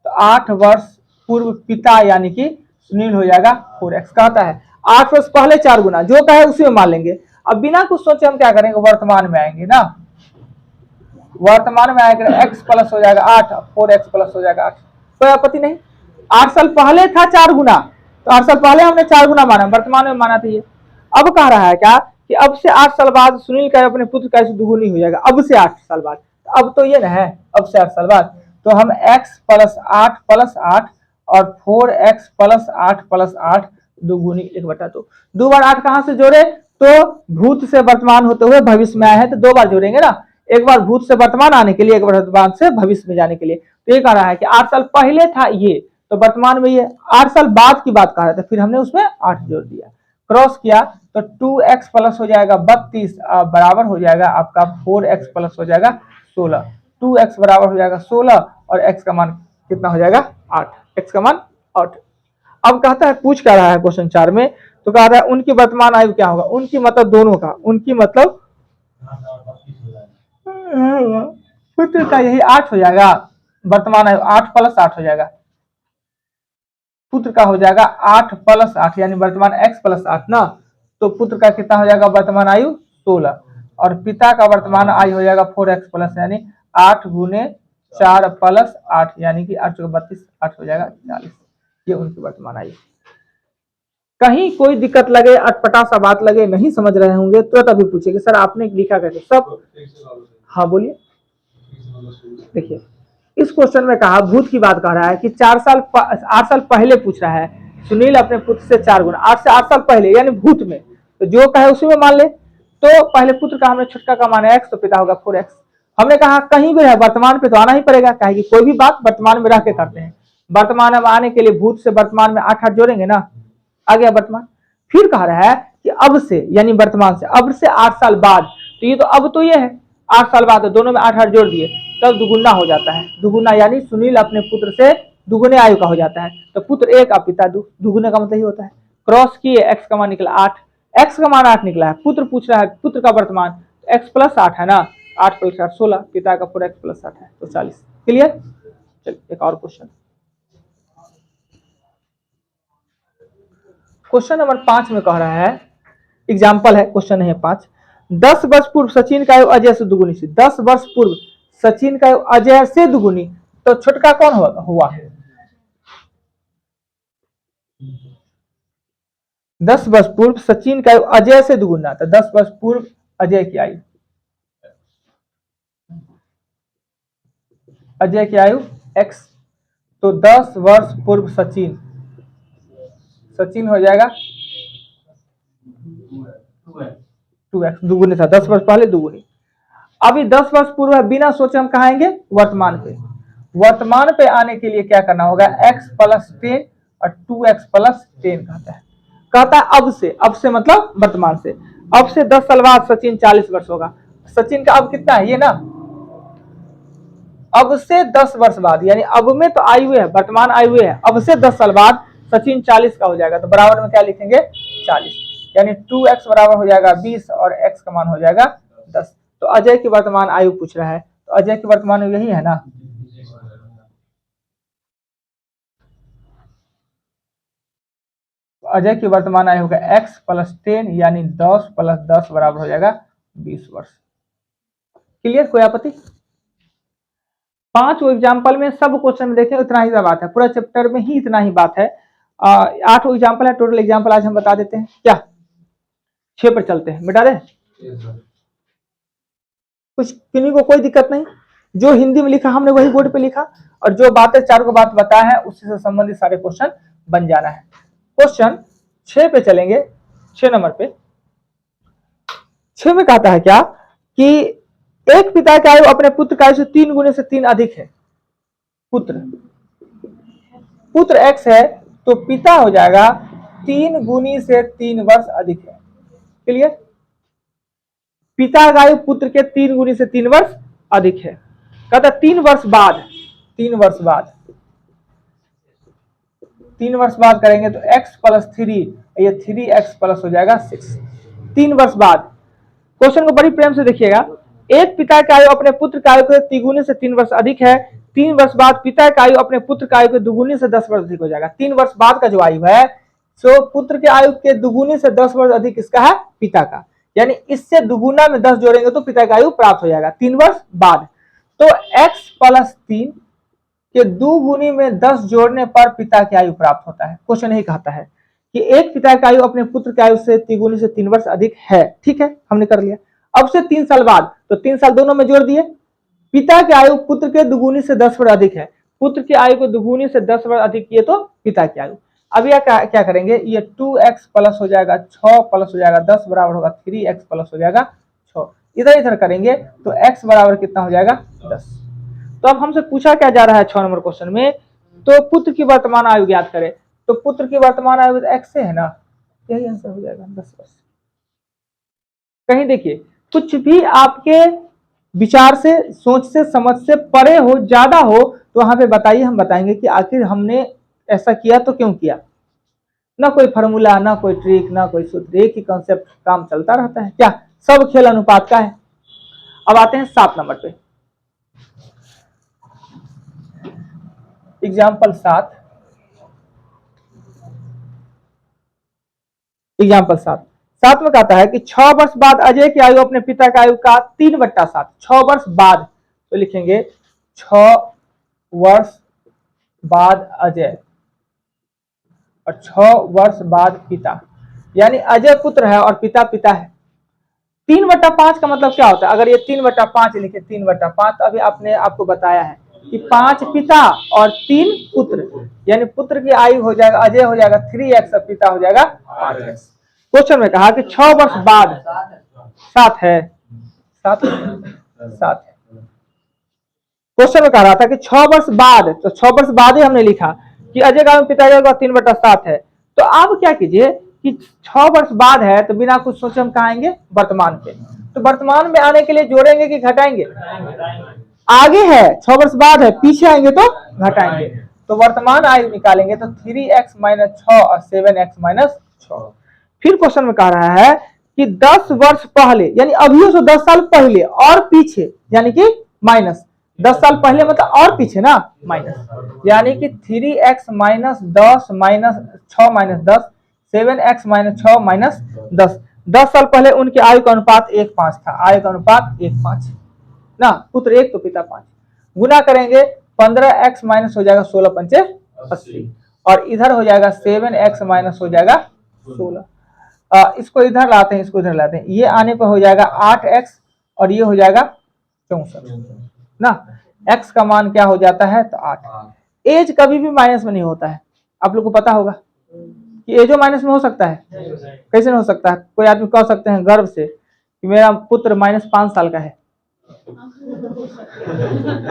तो 8 वर्ष पूर्व पिता यानी कि सुनील हो जाएगा 4x। कहता है 8 वर्ष पहले 4 गुना, जो कहे उसी में मान लेंगे। अब बिना कुछ सोचे हम क्या करेंगे, वर्तमान में आएंगे ना, वर्तमान में आएगा x प्लस हो जाएगा 8, 4x प्लस हो जाएगा 8। कोई आपत्ति नहीं। 8 साल पहले था 4 गुना, तो 8 साल पहले हमने 4 गुना माना, वर्तमान में माना था ये। अब कह रहा है क्या कि अब से 8 साल बाद सुनील का अपने पुत्र का दुगुनी हो जाएगा, अब से 8 साल बाद। अब तो ये ना है, अब से 8 साल बाद, तो हम x प्लस 8 और 4x प्लस 8 दुगुनी 1/2। 2 बार 8 कहां से जोड़े, तो भूत से वर्तमान होते हुए भविष्य में आए हैं, तो 2 बार जोड़ेंगे ना, एक बार भूत से वर्तमान आने के लिए, एक बार वर्तमान से भविष्य में जाने के लिए। तो ये कह रहा है कि 8 साल पहले था ये, तो वर्तमान में ये 8 साल बाद की बात कह रहा था, फिर हमने उसमें 8 जोड़ दिया, क्रॉस किया तो 2x प्लस हो जाएगा 32 बराबर हो जाएगा आपका 4x प्लस हो जाएगा 16। 2x बराबर हो जाएगा 16 और x का मान कितना हो जाएगा 8, x का मान 8। अब कहता है पूछ क्या रहा है क्वेश्चन 4 में, तो कह रहा है उनकी वर्तमान आयु क्या होगा, उनकी मतलब दोनों का, उनकी मतलब पुत्र का यही 8 हो जाएगा, वर्तमान आयु 8 प्लस 8 हो जाएगा, पुत्र का हो जाएगा 8 प्लस 8 यानी वर्तमान x प्लस 8 ना, तो पुत्र का कितना हो जाएगा वर्तमान आयु 16 और पिता का वर्तमान आयु हो जाएगा 4x प्लस यानी 8 गुने 4 प्लस 8 यानी कि 8 32, 8 हो जाएगा 40। ये उनकी वर्तमान आयु। कहीं कोई दिक्कत लगे, अटपटा सा बात लगे, नहीं समझ रहे होंगे तो अभी पूछेंगे सर आपने लिखा कैसे सब। हाँ बोलिए। देखिए इस क्वेश्चन में कहा भूत की बात कह रहा है कि 8 साल पहले पूछ रहा है, सुनील अपने पुत्र से 4 गुना, 8 से 8 साल पहले यानी भूत में, तो जो कहे उसी में मान ले। तो पहले पुत्र का हमने छुटका का मान है x, तो पिता होगा 4x। हमने कहा कहीं भी है वर्तमान पे तो आना ही पड़ेगा, कहे कि कोई भी बात वर्तमान में रह के करते हैं। वर्तमान में आने के लिए भूत से वर्तमान में 8 जोड़ेंगे ना, आ गया वर्तमान। फिर कह रहा है कि अब से यानी वर्तमान से, अब से 8 साल बाद, तो ये तो अब तो ये है 8 साल बाद, तो दोनों में 8 जोड़ दिए तब दुगुना हो जाता है। दुगुना यानी सुनील अपने पुत्र से दुगुने आयु का हो जाता है, तो पुत्र 1 और पिता 2, दुगुने का मतलब ही होता है। क्रॉस किए x का मान निकला 8, x का मान 8 निकला है, पुत्र पूछ रहा है पुत्र का वर्तमान, x प्लस 8 है ना, 8 प्लस 8 16, पिता का 4x प्लस 8 है तो 40। क्लियर। चलिए एक और क्वेश्चन, क्वेश्चन नंबर 5 में कह रहा है, एग्जाम्पल है क्वेश्चन है 5। 10 वर्ष पूर्व सचिन का आयु अजय से दुगुनी थी। 10 वर्ष पूर्व सचिन का आयु अजय से दुगुनी, तो छोटका कौन हुआ 10 वर्ष पूर्व सचिन का आयु अजय से दुगुना, तो 10 वर्ष पूर्व अजय की आयु, अजय की आयु x, तो 10 वर्ष पूर्व सचिन, सचिन हो जाएगा 2x, दुगुने था 10 वर्ष पहले दुगुनी। अभी 10 वर्ष पूर्व है, बिना सोचे हम कहाँ आएंगे वर्तमान पे। वर्तमान पे आने के लिए क्या करना होगा, x प्लस 10 और 2x प्लस 10 कहता है अब से, अब से मतलब वर्तमान से, अब से 10 साल बाद सचिन 40 वर्ष होगा। सचिन का अब कितना है ये ना, अब से 10 वर्ष बाद यानी अब में तो आयु है, वर्तमान आयु है, अब से 10 साल बाद सचिन 40 का हो जाएगा, तो बराबर में क्या लिखेंगे 40, यानी 2x बराबर हो जाएगा 20 और x का मान हो जाएगा 10। तो अजय की वर्तमान आयु पूछ रहा है, तो अजय की वर्तमान आयु यही है ना, अजय की वर्तमान आयु होगा x प्लस 10 यानी 10 प्लस 10 बराबर हो जाएगा 20 वर्ष। क्लियर, कोई आपत्ति। 5 एग्जाम्पल में सब क्वेश्चन में देखें इतना ही बात है, पूरा चैप्टर में ही इतना ही बात है। 8 एग्जाम्पल है टोटल, एग्जाम्पल आज हम बता देते हैं क्या, 6 पर चलते हैं, मिटा दे कुछ, किन्हीं को कोई दिक्कत नहीं। जो हिंदी में लिखा हमने वही बोर्ड पे लिखा, और जो बातें 4 को बात बताया है उससे से संबंधित सारे क्वेश्चन बन जाना है। क्वेश्चन 6 पे चलेंगे, 6 नंबर पे। 6 में कहता है क्या कि एक पिता की आयु अपने पुत्र का आयु से 3 गुने से 3 अधिक है। पुत्र x है तो पिता हो जाएगा 3 गुनी से 3 वर्ष अधिक है। क्लियर, पिता का आयु पुत्र के 3 गुनी से 3 वर्ष अधिक है। कहता 3 वर्ष बाद, 3 वर्ष बाद, 3 वर्ष बाद करेंगे तो x प्लस 3, ये 3x प्लस हो जाएगा 6। 3 वर्ष बाद, क्वेश्चन को बड़ी प्रेम से देखिएगा, एक पिता की आयु अपने पुत्र की आयु के तिगुनी से 3 वर्ष अधिक है। 3 वर्ष बाद पिता की आयु अपने पुत्र की आयु के दुगुनी से 10 वर्ष अधिक हो जाएगा। 3 वर्ष बाद का जो आयु है सो पुत्र की आयु के दुगुनी से 10 वर्ष अधिक किसका है? पिता का। यानी इससे दुगुना में 10 जोड़ेंगे तो पिता की आयु प्राप्त हो जाएगा 3 वर्ष बाद। तो x + 3 के दुगुनी में 10 जोड़ने पर पिता की आयु प्राप्त होता है। क्वेश्चन यही कहता है कि एक पिता की आयु अपने पुत्र की आयु से तिगुनी से 3 वर्ष अधिक है। ठीक है, हमने कर लिया। अब से 3 साल बाद, तो 3 साल दोनों में जोड़ दिए। पिता की आयु पुत्र के दुगुनी से 10 वर्ष अधिक है। पुत्र की आयु को दुगुनी से 10 वर्ष अधिक किए तो पिता की आयु। अब यह क्या करेंगे, ये 2x प्लस हो जाएगा 6 प्लस हो जाएगा 10 बराबर होगा 3x प्लस हो जाएगा 6। इधर करेंगे तो x बराबर कितना हो जाएगा 10। तो अब हमसे पूछा क्या जा रहा है 6 नंबर क्वेश्चन में, तो पुत्र की वर्तमान आयु ज्ञात करें। तो पुत्र की वर्तमान आयु x से है ना, यही आंसर हो जाएगा 10 वर्ष। कहीं देखिए कुछ भी आपके विचार से, सोच से, समझ से परे हो, ज्यादा हो, तो वहां पे बताइए, हम बताएंगे कि आखिर हमने ऐसा किया तो क्यों किया। ना कोई फार्मूला, ना कोई ट्रिक, ना कोई सूत्र, एक ही कॉन्सेप्ट काम चलता रहता है। क्या सब खेल अनुपात का है। अब आते हैं 7 नंबर पे, एग्जाम्पल 7। एग्जाम्पल 7 में कहता है कि 6 वर्ष बाद अजय की आयु अपने पिता की आयु का 3/7। 6 वर्ष बाद, तो लिखेंगे 6 वर्ष बाद अजय और 6 वर्ष बाद पिता, यानी अजय पुत्र है और पिता पिता है। 3/5 का मतलब क्या होता है? अगर ये 3/5 लिखे, 3/5, तो अभी आपने आपको बताया है कि 5 पिता और 3 पुत्र, यानी पुत्र की आयु हो जाएगा, अजय हो जाएगा 3x और पिता हो जाएगा 5x। क्वेश्चन में कहा कि 6 वर्ष बाद 7 है, 7 है। क्वेश्चन में कह रहा था कि 6 वर्ष बाद, तो 6 वर्ष बाद ही हमने लिखा कि अजय का पिता का 3/7 है। तो आप क्या कीजिए कि 6 वर्ष बाद है तो बिना कुछ सोचे हम कहाँ आएंगे, वर्तमान पे। तो वर्तमान में आने के लिए जोड़ेंगे कि घटाएंगे? आगे है 6 वर्ष बाद है, पीछे आएंगे तो घटाएंगे। तो वर्तमान आयु निकालेंगे तो 3x - 6 और 7x - 6। फिर क्वेश्चन में कह रहा है कि 10 वर्ष पहले, यानी अभी से 10 साल पहले और पीछे, यानी कि माइनस 10 साल पहले मतलब और पीछे ना, माइनस, यानी कि 3x - 10 - 6 - 10, 7x - 6 - 10। 10 साल पहले उनकी आयु का अनुपात 1:5 था। आयु का अनुपात 1:5 ना, पुत्र 1 तो पिता 5। गुना करेंगे 15x माइनस हो जाएगा 16 पंचे 80, और इधर हो जाएगा 7x माइनस हो जाएगा 16। इसको इधर लाते हैं, इसको इधर लाते हैं, ये आने पर हो जाएगा 8x और ये हो जाएगा 64 ना। x का मान क्या हो जाता है तो 8। एज कभी भी माइनस में नहीं होता है, आप लोग को पता होगा कि एजो माइनस में हो सकता है। कैसे नहीं हो सकता है? कोई आदमी कह सकते हैं गर्व से कि मेरा पुत्र -5 साल का है,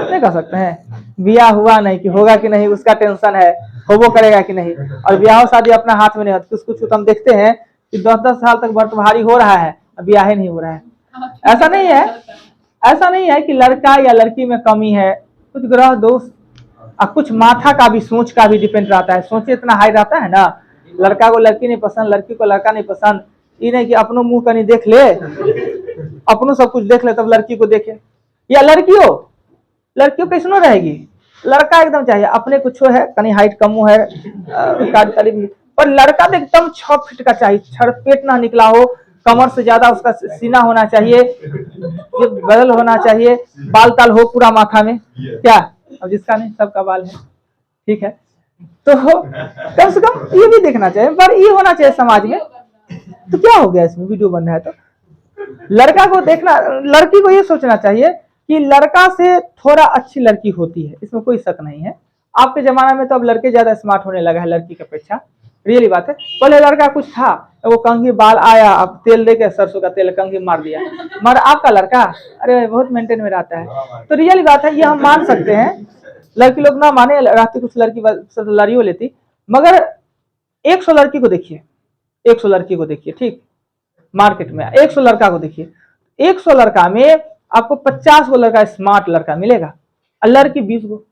नहीं कह सकते हैं। ब्याह हुआ नहीं कि होगा कि नहीं उसका टेंशन है, होबो करेगा कि नहीं। और ब्याह शादी अपना हाथ में नहीं होता। कुछ कुछ हम देखते हैं कि 10-10 साल तक वर्तभारी हो रहा है, ब्याह नहीं हो रहा है। ऐसा नहीं है, ऐसा नहीं है कि लड़का या लड़की में कमी है, कुछ ग्रह दोष और कुछ माथा का भी, सोच का भी डिपेंड रहता है। सोचे इतना हाई रहता है ना, लड़का को लड़की नहीं पसंद, लड़की को लड़का नहीं पसंद। ये नहीं कि अपनों मुंह कहीं देख ले, अपनों सब कुछ देख ले तब लड़की को देखे। या लड़कियों कैसनो रहेगी, लड़का एकदम चाहिए अपने कुछ है, कहीं हाइट कम है, पर लड़का तो एकदम 6 फीट का चाहिए, छड़पेट ना निकला हो, कमर से ज्यादा उसका सीना होना चाहिए, बदल होना चाहिए, बाल ताल हो पूरा माथा में। क्या अब जिसका नहीं, सबका बाल है, ठीक है। तो कम से कम ये भी देखना चाहिए, पर ये होना चाहिए समाज में। तो क्या हो गया इसमें, वीडियो बन रहा है तो लड़का को देखना, लड़की को ये सोचना चाहिए कि लड़का से थोड़ा अच्छी लड़की होती है, इसमें कोई शक नहीं है। आपके जमाना में तो अब लड़के ज्यादा स्मार्ट होने लगा है लड़की की अपेक्षा, रियली बात है। पहले लड़का कुछ था, वो कंघी बाल आया, अब तेल देके सरसों का तेल कंघी मार दिया, मगर आपका लड़का अरे बहुत मेंटेन में रहता है। तो रियली बात है, ये हम मान सकते हैं। लड़की लोग ना माने, रहती कुछ लड़की लड़ियों लेती, मगर 100 लड़की को देखिए, 100 लड़की को देखिए, ठीक, मार्केट में 100 लड़का को देखिए, 100 लड़का में आपको 50 गो लड़का स्मार्ट लड़का मिलेगा और लड़की 20 गो।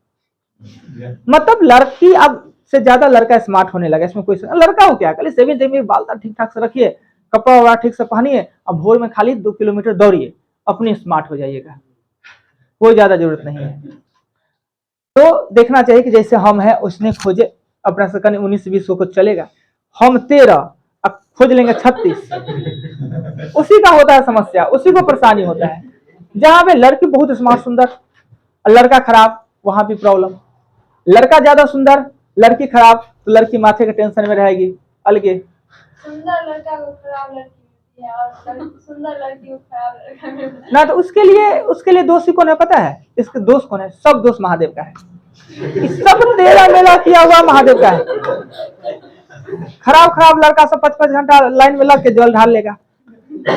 मतलब लड़की अब से ज्यादा लड़का स्मार्ट होने लगा, इसमें कोई लड़का हो क्या, खाली सेविंग बाल ठीक ठाक से रखिए, कपड़ा वपड़ा ठीक से पहनिए और भोर में खाली 2 किलोमीटर दौड़िए, अपने स्मार्ट हो जाइएगा, कोई ज्यादा जरूरत नहीं है। तो देखना चाहिए कि जैसे हम है उसने खोजे अपना सेकंड 19-20 को चलेगा, हम 13 अब खोज लेंगे 36, उसी का होता है समस्या, उसी को परेशानी होता है। जहां पे लड़की बहुत स्मार्ट सुंदर, लड़का खराब, वहां भी प्रॉब्लम। लड़का ज्यादा सुंदर, लड़की खराब, तो लड़की माथे के टेंशन में रहेगी अलगे। सुंदर लड़का को खराब लड़की मिलती है और सुंदर लड़की को खराब लड़का मिलता है। ना तो उसके लिए दोषी कौन है पता है? इसके दोष कौन है? सब दोष महादेव का है, सब तेरा मेला किया हुआ महादेव का है। खराब लड़का सब 5-5 घंटा लाइन में लग के जल ढाल लेगा,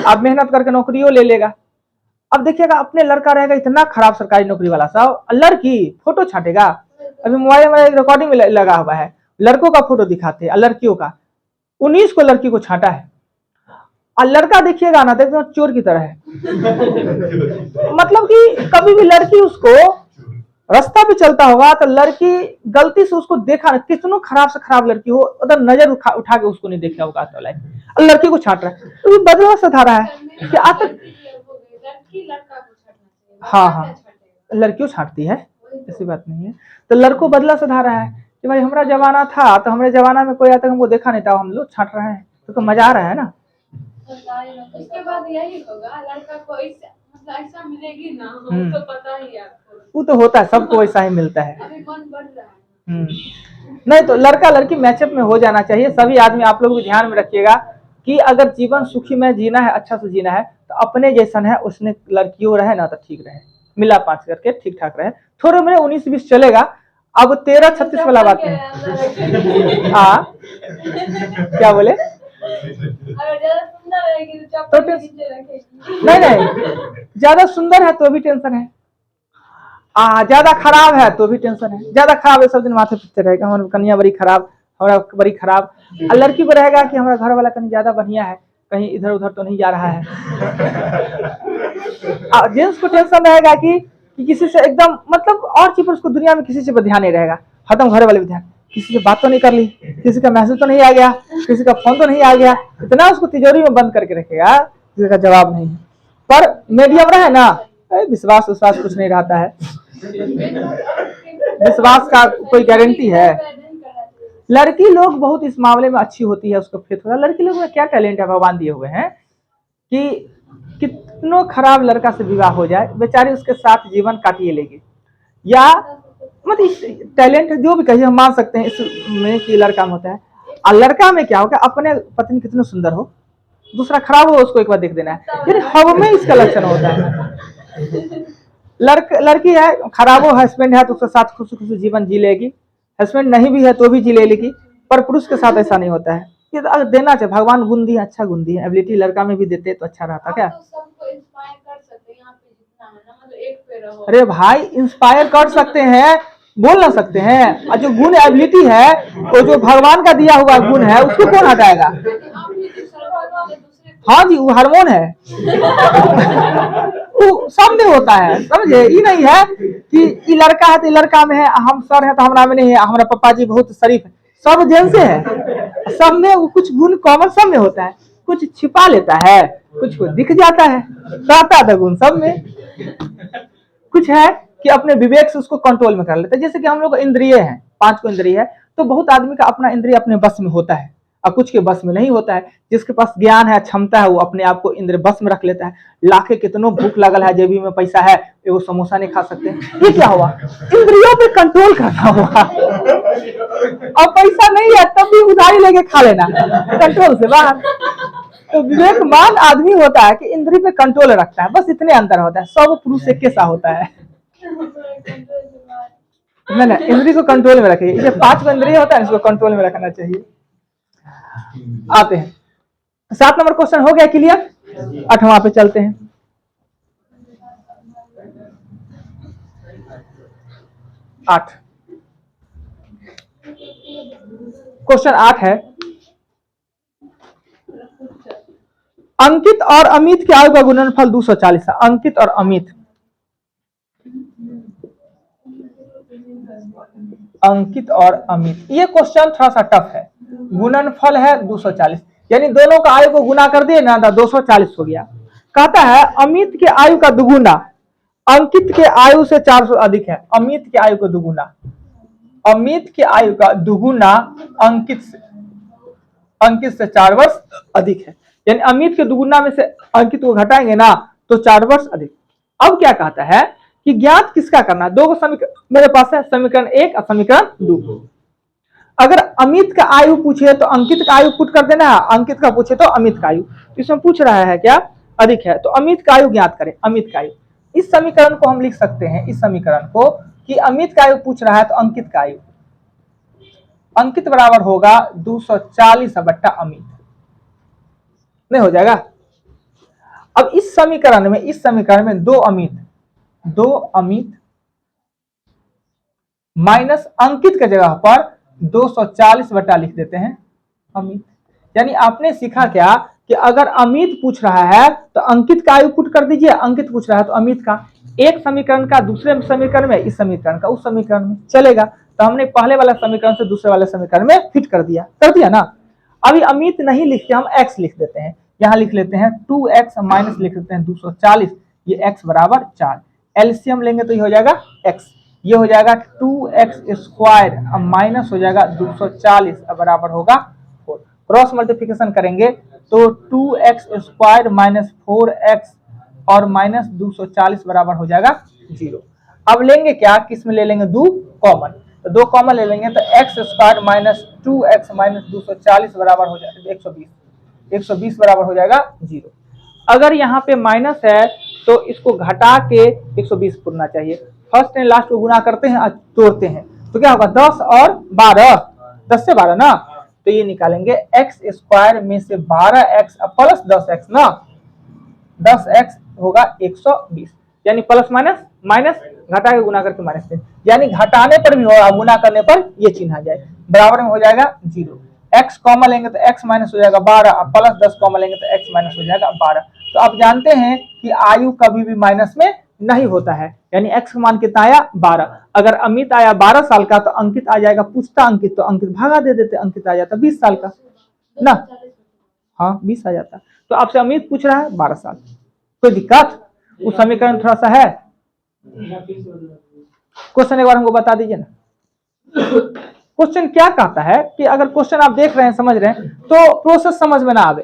अब मेहनत करके नौकरियों ले लेगा। अब देखिएगा अपने लड़का रहेगा इतना खराब सरकारी नौकरी वाला सब, लड़की फोटो छाटेगा। अभी मोबाइल में रिकॉर्डिंग में लगा हुआ है, लड़कों का फोटो दिखाते हैं लड़कियों का, 19 को लड़की को छाटा है। और लड़का देखिएगा ना, देखो चोर की तरह है। मतलब कि कभी भी लड़की उसको रास्ता पे चलता होगा तो लड़की गलती से उसको देखा ना, कितनों खराब से खराब लड़की हो, उधर नजर उठा के उसको नहीं देखा होगा, तो लड़की को छाट रहा है, तो बदला सधा रहा है कि आतक। हाँ, लड़कियों छाटती है, ऐसी बात नहीं है। तो लड़कों बदला सधा रहा है कि भाई हमारा जमाना था तो हमारे जमाना में कोई आता हमको देखा नहीं था, हम लोग छाट रहे हैं, तो मजा आ रहा है ना। उसके बाद यही होगा, लड़का को ऐसा मिलेगी ना, तो पता ही आपको। वो तो होता है, सबको वैसा ही मिलता है। अभी मन बढ़ रहा है। नहीं तो लड़का लड़की मैचअप में हो जाना चाहिए। सभी आदमी आप लोग भी ध्यान में रखिएगा कि अगर जीवन सुखी में जीना है, अच्छा से जीना है, तो अपने जैसन है उसने लड़कियों रहे ना तो ठीक रहे, मिला पांच करके ठीक ठाक रहे। थोड़े मेरे 19-20 चलेगा, अब 13-36 वाला बात नहीं। हाँ क्या बोले? अगर ज्यादा सुंदर रहेगी तो चप्पल के नीचे रखेगी। नहीं, ज्यादा सुंदर है तो भी टेंशन है, ज्यादा खराब है तो भी टेंशन है। ज्यादा खराब है सब दिन माथे पीछे रहेगा, हमारी कन्या बड़ी खराब, हमारा बड़ी खराब। लड़की को रहेगा कि हमारा घर वाला कहीं ज्यादा बढ़िया है, कहीं इधर उधर तो नहीं जा रहा है। जेंट्स को टेंशन रहेगा कि किसी से एकदम मतलब और चीज पर उसको दुनिया में किसी से ध्यान नहीं रहेगा, खत्म घर वाले भी ध्यान, किसी से बात तो नहीं कर ली, किसी का मैसेज तो नहीं आ गया, किसी का फोन तो नहीं आ गया, इतना उसको तिजोरी में बंद करके रखेगा, किसी का जवाब नहीं। पर मीडियम रहे ना, विश्वास कुछ नहीं रहता है, विश्वास का कोई गारंटी है। लड़की लोग बहुत इस मामले में अच्छी होती है, उसको फेथ होता है। लड़की लोग में क्या टैलेंट है भगवान दिए हुए हैं कि कितनों खराब लड़का से विवाह हो जाए, बेचारी उसके साथ जीवन काटिए लेगी। या मतलब टैलेंट जो भी कहिए हम मान सकते हैं इसमें कि लड़का में होता है। और लड़का में क्या होगा, अपने पत्नी कितनी सुंदर हो, दूसरा खराब हो उसको एक बार देख देना है, फिर हम में इसका लक्षण होता है। लड़की है खराब हो, हस्बैंड है तो उसके साथ खुशी खुशी जीवन जी लेगी, हस्बैंड नहीं भी है तो भी जी लेगी। पर पुरुष के साथ ऐसा नहीं होता है। ये तो देना चाहिए, भगवान गुण दिए, अच्छा गुण दिए, एबिलिटी लड़का में भी देते तो अच्छा रहता। क्या तो सबको इंस्पायर कर सकते हैं, यहाँ पे जितना है ना, मतलब एक पे रहो। अरे भाई इंस्पायर कर सकते हैं, बोल ना सकते हैं, और जो गुण एबिलिटी है वो जो भगवान का दिया हुआ गुण है उसको कौन हटाएगा? हाँ जी, वो हार्मोन है। वो सब में होता है, समझे? ये नहीं है कि ये लड़का है तो लड़का में है, हम सर है तो हमारा में नहीं है, हमारा पापा जी बहुत शरीफ है, सब जैसे है। सब में वो कुछ गुण कॉमन सब में होता है, कुछ छिपा लेता है, कुछ को दिख जाता है, रहता है गुण सब में। कुछ है कि अपने विवेक से उसको कंट्रोल में कर लेता है। जैसे कि हम लोग इंद्रिय हैं, 5 को इंद्रिय है, तो बहुत आदमी का अपना इंद्रिय अपने बस में होता है और कुछ के बस में नहीं होता है। जिसके पास ज्ञान है, क्षमता है, वो अपने आप को इंद्रिय बस में रख लेता है। लाखे कितनों भूख लगल है, जेबी में पैसा है, एगो समोसा नहीं खा सकते, ये क्या हुआ? इंद्रियों पे कंट्रोल करना हुआ। और पैसा नहीं है तब भी उधारी लेके खा लेना, कंट्रोल से बाहर। तो विवेकवान आदमी होता है कि इंद्रिय पे कंट्रोल रखता है, बस इतने अंतर होता है। सब पुरुष से कैसा होता है? नहीं, इंद्रिय को कंट्रोल में रखिए। ये 5 को इंद्रिय होता है, इसको कंट्रोल में रखना चाहिए। आते हैं 7 नंबर क्वेश्चन हो गया क्लियर। 8वां पे चलते हैं। क्वेश्चन 8 है, अंकित और अमित के आयु का गुणनफल 240 है। अंकित और अमित, अंकित और अमित, ये क्वेश्चन थोड़ा सा टफ है। गुणनफल है 240, यानी दोनों का आयु को गुना कर दिए ना, 240 हो गया। कहता है अमित की आयु का दुगुना अंकित के आयु से 400 अधिक है। अमित की आयु का दुगुना, अमित की आयु का दुगुना अंकित से 4 वर्ष अधिक है। यानी अमित के दुगुना में से अंकित को घटाएंगे ना तो 4 वर्ष अधिक। अब क्या कहता है कि ज्ञात किसका करना है। दो समीकरण मेरे पास है, समीकरण 1 और समीकरण 2। अगर अमित का आयु पूछे तो अंकित का आयु पुट कर देना है, अंकित का पूछे तो अमित का आयु। इसमें पूछ रहा है क्या अधिक है तो अमित का आयु ज्ञात करें। अमित का आयु, इस समीकरण को हम लिख सकते हैं, इस समीकरण को कि अमित का आयु पूछ रहा है तो अंकित का आयु, अंकित बराबर होगा 240 बट्टा अमित, नहीं हो जाएगा। अब इस समीकरण में दो अमित माइनस अंकित के जगह पर 240 बटा लिख देते हैं अमित। यानी आपने सीखा क्या कि अगर अमित पूछ रहा है तो अंकित का आयु पुट कर दीजिए, अंकित पूछ रहा है तो अमित का। एक समीकरण का दूसरे समीकरण में, इस समीकरण का उस समीकरण में चलेगा। तो हमने पहले वाला समीकरण से दूसरे वाले समीकरण में फिट कर दिया ना। अभी अमित नहीं लिखते, हम x लिख देते हैं। यहां लिख लेते हैं 2x माइनस लिख देते हैं 240, ये x बराबर 4। एलसीएम लेंगे तो ये हो जाएगा x, ये हो जाएगा 2x स्क्वायर माइनस हो जाएगा 240 बराबर होगा 4। क्रॉस मल्टीप्लिकेशन करेंगे तो 2x स्क्वायर माइनस 4x और माइनस 240 बराबर हो जाएगा 0। अब लेंगे क्या, किस में ले लेंगे 2 कॉमन, तो 2 कॉमन ले लेंगे तो x square minus 2x minus 240 बराबर हो जाएगा 120 बराबर हो जाएगा 0। अगर यहाँ पे माइनस है तो इसको घटा के 120 पुरना चाहिए। फर्स्ट एंड लास्ट को गुना करते हैं, तोड़ते हैं तो क्या होगा 10 और 12, 10 से 12 ना, तो ये निकालेंगे एक्स स्क्वायर में से 12x प्लस 10x ना, 10x होगा 120। यानी प्लस माइनस माइनस घटा के गुना करके माइनस 10, यानी घटाने पर भी होगा, गुना करने पर ये चिन्ह आ जाए, बराबर में हो जाएगा 0। x कॉमन लेंगे तो x माइनस हो जाएगा 12, प्लस 10 कॉमन लेंगे तो x माइनस हो जाएगा 12। तो आप जानते हैं कि आयु कभी भी माइनस में नहीं होता है, यानी x का मान कितना आया 12। अगर अमित आया 12 साल का तो अंकित आ जाएगा, पूछता अंकित तो अंकित भागा दे देते, अंकित आ जाता 20 साल का ना, हाँ 20 आ जाता। तो आपसे अमित पूछ रहा है 12 साल, कोई दिक्कत, उस समीकरण थोड़ा सा है। क्वेश्चन एक बार हमको बता दीजिए ना। क्वेश्चन क्या कहता है कि अगर क्वेश्चन आप देख रहे हैं समझ रहे हैं तो प्रोसेस समझ में ना आवे,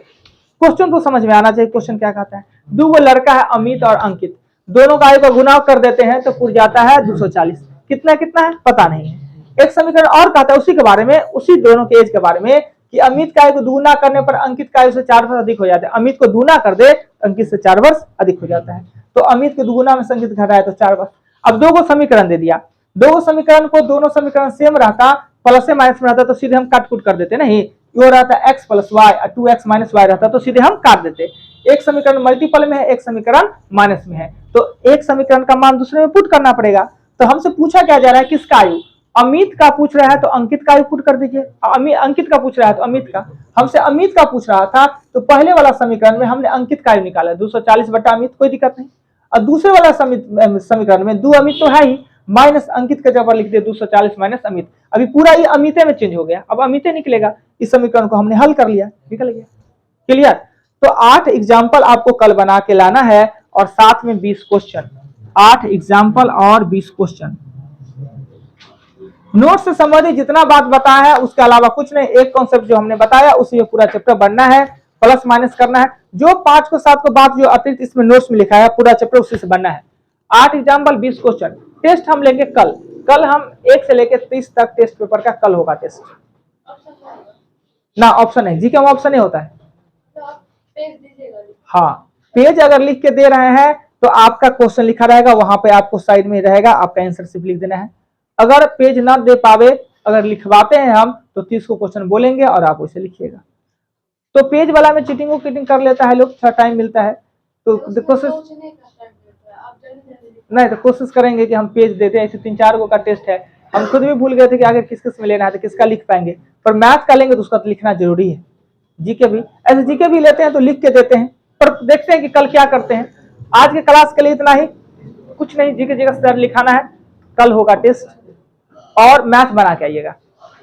क्वेश्चन तो समझ में आना चाहिए। क्वेश्चन क्या कहता है, दो लड़का है अमित और अंकित, दोनों का आयु का गुना कर देते हैं तो पुर जाता है 240। कितना कितना है पता नहीं है। एक समीकरण और कहता है उसी के बारे में, उसी दोनों के एज के बारे में कि अमित का आयु को दुगुना करने पर अंकित का आयु से 4 वर्ष अधिक हो जाता है। अमित को दुगुना कर दे अंकित से 4 वर्ष अधिक हो जाता है, तो अमित के दुगुना में अंकित घटाए तो 4 वर्ष। अब दो को समीकरण दे दिया, दो समीकरण को दोनों समीकरण सेम रहता, प्लस से माइनस में रहता तो सीधे हम काट कुट कर देते, नहीं वो रहता x प्लस वाई और 2x माइनस वाई रहता तो सीधे हम काट देते। एक समीकरण मल्टीपल में है, एक समीकरण माइनस में है, तो एक समीकरण का मान दूसरे में पुट करना पड़ेगा। तो हमसे पूछा क्या जा रहा है, किसका आयु, अमित का पूछ रहा है तो अंकित का आयु पुट कर दीजिए, अंकित का पूछ रहा है तो अमित का। हमसे अमित का पूछ रहा था तो पहले वाला समीकरण में हमने अंकित का आयु निकाला 240 बटा अमित, कोई दिक्कत नहीं। और दूसरे वाला समीकरण में 2 अमित तो है ही, माइनस अंकित का जगह लिख दिया 240 माइनस अमित। अभी पूरा ये अमिते में चेंज हो गया, अब अमिते निकलेगा। इस समीकरण को हमने हल कर लिया, निकल गया। क्लियर। तो 8 एग्जाम्पल आपको कल बना के लाना है और साथ में 20 क्वेश्चन, 8 एग्जाम्पल और 20 क्वेश्चन। नोट से संबंधित जितना बात बताया है उसके अलावा कुछ नहीं, एक कॉन्सेप्ट जो हमने बताया उसी में पूरा चैप्टर बनना है, प्लस माइनस करना है। जो 5 को 7 को बात जो अतिरिक्त इसमें नोट्स में लिखा है पूरा चैप्टर उसी से बनना है। 8 एग्जाम्पल 20 क्वेश्चन। टेस्ट हम लेंगे कल हम 1 से लेकर 30 तक टेस्ट पेपर का कल होगा टेस्ट ना, ऑप्शन है, जीके में ऑप्शन नहीं होता है। हाँ, पेज अगर लिख के दे रहे हैं तो आपका क्वेश्चन लिखा रहेगा, वहां पे आपको साइड में रहेगा, आपका आंसर सिर्फ लिख देना है। अगर पेज ना दे पावे, अगर लिखवाते हैं हम तो 30 को क्वेश्चन बोलेंगे और आप उसे लिखिएगा। तो पेज वाला में चीटिंग कर लेता है लोग, थोड़ा टाइम मिलता है तो कोशिश नहीं, तो कोशिश करेंगे कि हम पेज देते हैं। ऐसे 3-4 को का टेस्ट है, हम खुद भी भूल गए थे कि आगे किस किस में लेना है तो किसका लिख पाएंगे, पर मैथ का लेंगे तो उसका तो लिखना जरूरी है। जीके भी ऐसे, जीके भी लेते हैं तो लिख के देते हैं, पर देखते हैं कि कल क्या करते हैं। आज के क्लास के लिए इतना ही, कुछ नहीं, जीके जगह सर लिखाना है, कल होगा टेस्ट और मैथ बना के आइएगा।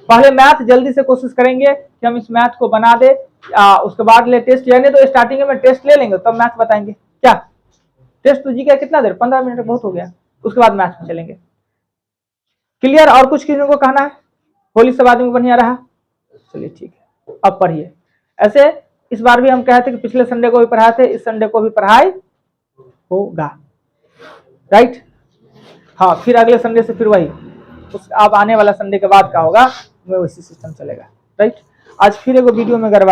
पहले मैथ जल्दी से कोशिश करेंगे कि हम इस मैथ को बना दे, उसके बाद ले टेस्ट, यानी तो स्टार्टिंग में टेस्ट ले लेंगे तब मैथ बताएंगे। क्या टेस्ट तो जी का कितना देर, 15 मिनट बहुत हो गया, उसके बाद मैथ में चलेंगे। क्लियर? और कुछ किसी को कहना है? होली सब आदमी को बढ़िया रहा? चलिए ठीक है, अब पढ़िए। ऐसे इस बार भी हम कहे थे कि पिछले संडे को भी पढ़ाए थे, इस संडे को भी पढ़ाई होगा, राइट? हाँ, फिर अगले संडे से फिर वही, उस अब आने वाला संडे के बाद का होगा, वैसी सिस्टम चलेगा, राइट? आज फिर एगो वीडियो में गड़बड़